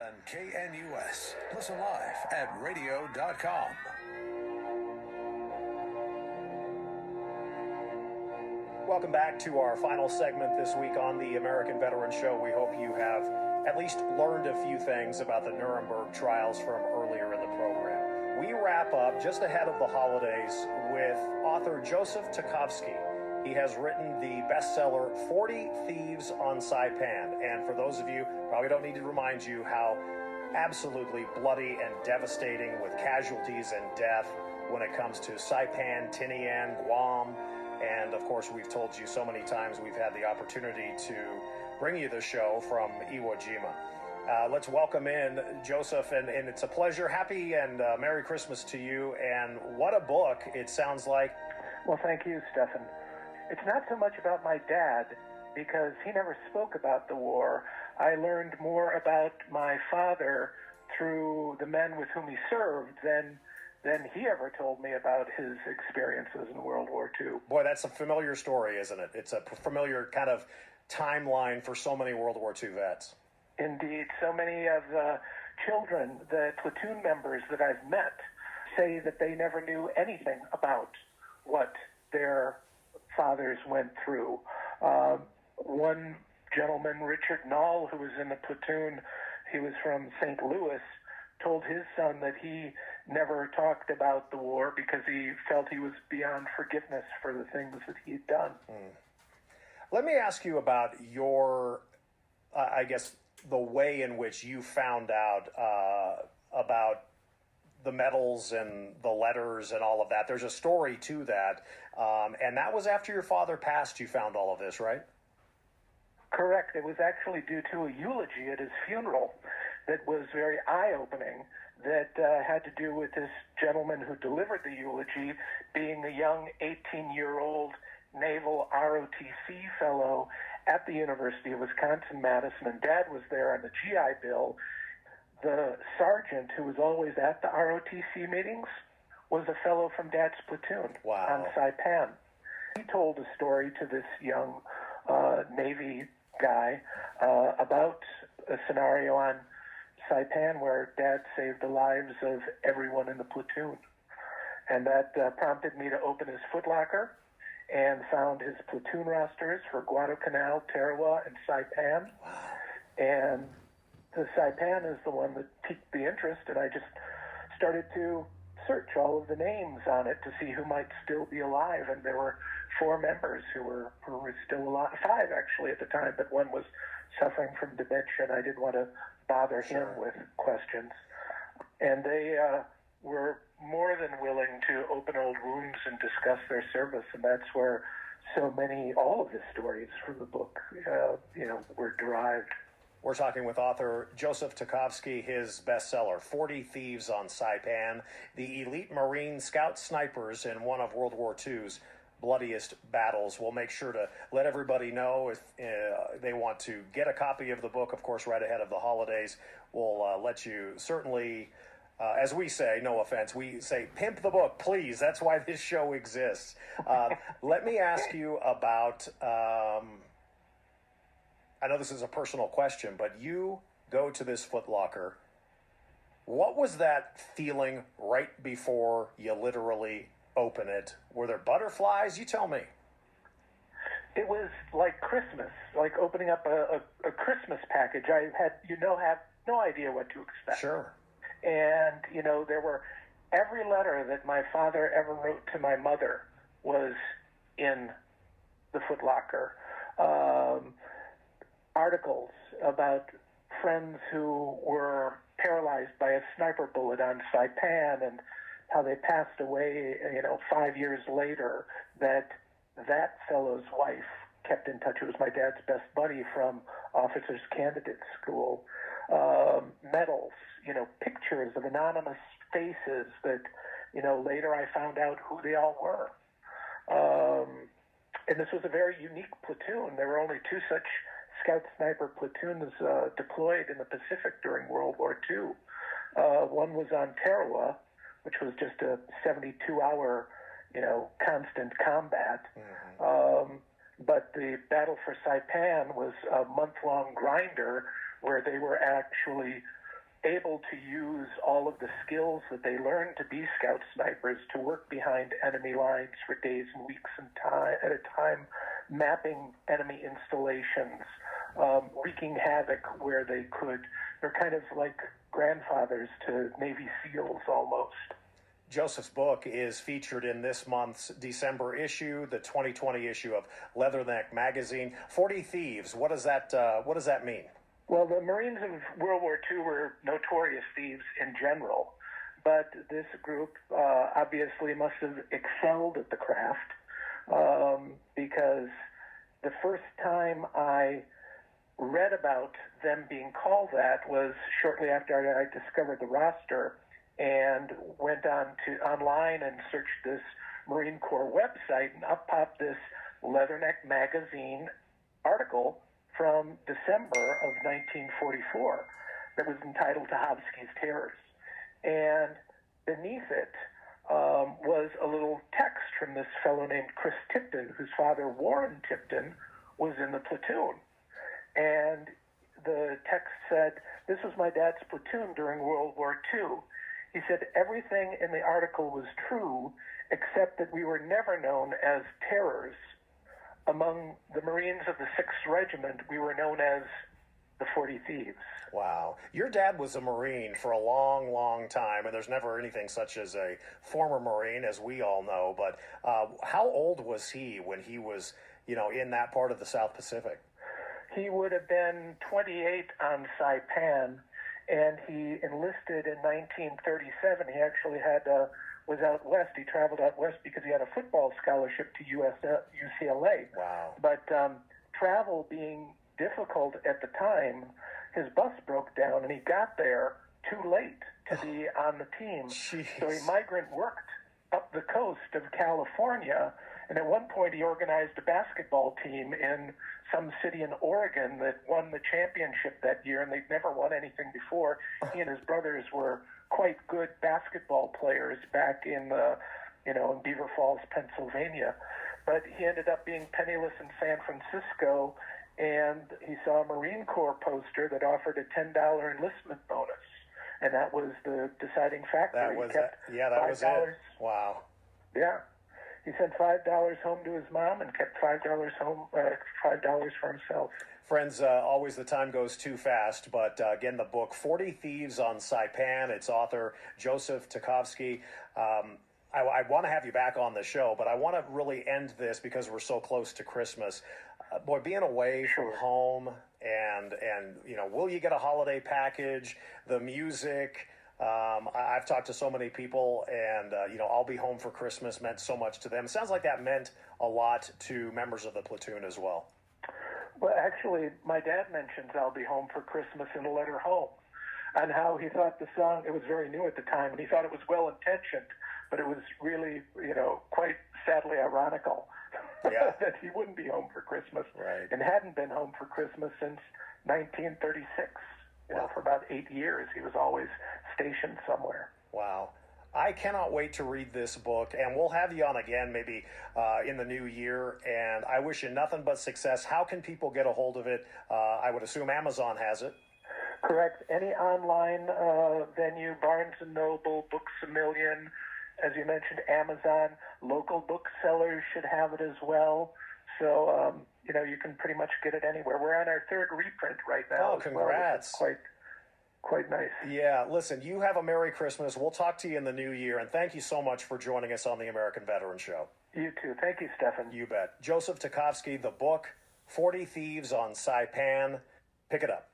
And KNUS. Listen live at radio.com. Welcome back to our final segment this week on the American Veteran Show. We hope you have at least learned a few things about the Nuremberg trials from earlier in the program. We wrap up just ahead of the holidays with author Joseph Tarkovsky. He has written the bestseller 40 Thieves on Saipan. And for those of you, probably don't need to remind you how absolutely bloody and devastating with casualties and death when it comes to Saipan, Tinian, Guam. And of course, we've told you so many times we've had the opportunity to bring you the show from Iwo Jima. Let's welcome in Joseph, and it's a pleasure. Happy and Merry Christmas to you. And what a book it sounds like. Well, thank you, Stefan. It's not so much about my dad, because he never spoke about the war. I learned more about my father through the men with whom he served than he ever told me about his experiences in World War II. Boy, that's a familiar story, isn't it? It's a familiar kind of timeline for so many World War II vets. Indeed. So many of the children, the platoon members that I've met, say that they never knew anything about what their fathers went through. One gentleman, Richard Nall, who was in the platoon, he was from St. Louis, told his son that he never talked about the war because he felt he was beyond forgiveness for the things that he had done. Let me ask you about your, I guess, the way in which you found out about the medals and the letters and all of that. There's a story to that, and that was after your father passed, you found all of this, right? Correct. It was actually due to a eulogy at his funeral that was very eye-opening, that had to do with this gentleman who delivered the eulogy being a young 18-year-old naval ROTC fellow at the University of Wisconsin-Madison, and Dad was there on the GI Bill. The sergeant who was always at the ROTC meetings was a fellow from Dad's platoon on Saipan. He told a story to this young Navy guy about a scenario on Saipan where Dad saved the lives of everyone in the platoon. And that prompted me to open his footlocker and found his platoon rosters for Guadalcanal, Tarawa, and Saipan. And the Saipan is the one that piqued the interest, and I just started to search all of the names on it to see who might still be alive. And there were 4 members who were still alive, 5 actually at the time, but one was suffering from dementia, and I didn't want to bother him with questions. And they were more than willing to open old wounds and discuss their service, and that's where all of the stories from the book, were derived. We're talking with author Joseph Tarkovsky, his bestseller, 40 Thieves on Saipan, the elite Marine scout snipers in one of World War II's bloodiest battles. We'll make sure to let everybody know if they want to get a copy of the book, of course, right ahead of the holidays. We'll let you certainly, as we say, no offense, we say pimp the book, please. That's why this show exists. Let me ask you about, I know this is a personal question, but you go to this Foot Locker. What was that feeling right before you literally open it? Were there butterflies? You tell me. It was like Christmas, like opening up a Christmas package. I had no idea what to expect. Sure. And, there were every letter that my father ever wrote to my mother was in the Foot Locker. Articles about friends who were paralyzed by a sniper bullet on Saipan and how they passed away, 5 years later, that fellow's wife kept in touch. It was my dad's best buddy from Officers Candidate School. Medals, pictures of anonymous faces that, later I found out who they all were. And this was a very unique platoon. There were only 2 such scout sniper platoons deployed in the Pacific during World War II. One was on Tarawa, which was just a 72-hour, constant combat. But the battle for Saipan was a month-long grinder where they were actually able to use all of the skills that they learned to be scout snipers to work behind enemy lines for days and weeks at a time, mapping enemy installations, wreaking havoc where they could. They're kind of like grandfathers to Navy SEALs almost. Joseph's book is featured in this month's December issue, the 2020 issue of Leatherneck magazine. 40 Thieves. What does that mean? Well, the Marines of World War II were notorious thieves in general, but this group obviously must have excelled at the craft because the first time I read about them being called that was shortly after I discovered the roster and went online and searched this Marine Corps website, and up popped this Leatherneck magazine article from December of 1944 that was entitled Tuchovsky's Terrors. And beneath it was a little text from this fellow named Chris Tipton, whose father, Warren Tipton, was in the platoon. And the text said, "This was my dad's platoon during World War II. He said everything in the article was true, except that we were never known as terrors. Among the Marines of the 6th Regiment, we were known as the 40 Thieves." Wow. Your dad was a Marine for a long, long time, and there's never anything such as a former Marine, as we all know. But how old was he when he was, in that part of the South Pacific? He would have been 28 on Saipan, and he enlisted in 1937. He actually was out west. He traveled out west because he had a football scholarship to UCLA. Wow. But travel being difficult at the time, his bus broke down, and he got there too late to be on the team. Jeez. So he migrant worked up the coast of California, and at one point he organized a basketball team in some city in Oregon that won the championship that year, and they'd never won anything before. He and his brothers were quite good basketball players back in in Beaver Falls, Pennsylvania. But he ended up being penniless in San Francisco, and he saw a Marine Corps poster that offered a $10 enlistment bonus, and that was the deciding factor. That was it. Wow. Yeah. He sent $5 home to his mom and kept $5 home, $5 for himself. Friends, always the time goes too fast, but again, the book 40 Thieves on Saipan, its author Joseph Tuchovsky. I want to have you back on the show, but I want to really end this because we're so close to Christmas. Boy, being away from home and will you get a holiday package, the music. I've talked to so many people, and I'll be home for Christmas meant so much to them. It sounds like that meant a lot to members of the platoon as well. Well, actually, my dad mentions "I'll be home for Christmas" in a letter home, and how he thought the song, it was very new at the time, and he thought it was well-intentioned, but it was really, quite sadly ironical that he wouldn't be home for Christmas, right, and hadn't been home for Christmas since 1936. For about 8 years, he was always stationed somewhere. Wow. I cannot wait to read this book, and we'll have you on again maybe in the new year, and I wish you nothing but success. How can people get a hold of it? I would assume Amazon has it. Correct. Any online venue, Barnes & Noble, Books A Million, as you mentioned, Amazon. Local booksellers should have it as well. So, you can pretty much get it anywhere. We're on our 3rd reprint right now. Oh, congrats. Well, quite nice. Yeah, listen, you have a Merry Christmas. We'll talk to you in the new year, and thank you so much for joining us on the American Veteran Show. You too. Thank you, Stefan. You bet. Joseph Tuchovsky, the book, 40 Thieves on Saipan. Pick it up.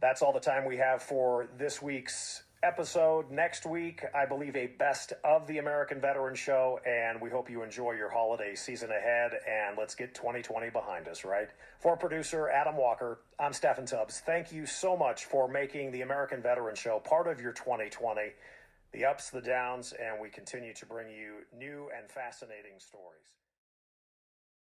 That's all the time we have for this week's episode. Next week, I believe, a best of the American Veteran Show, and we hope you enjoy your holiday season ahead, and let's get 2020 behind us, right? For producer Adam Walker, I'm Stefan Tubbs. Thank you so much for making the American Veteran Show part of your 2020, the ups, the downs, and we continue to bring you new and fascinating stories.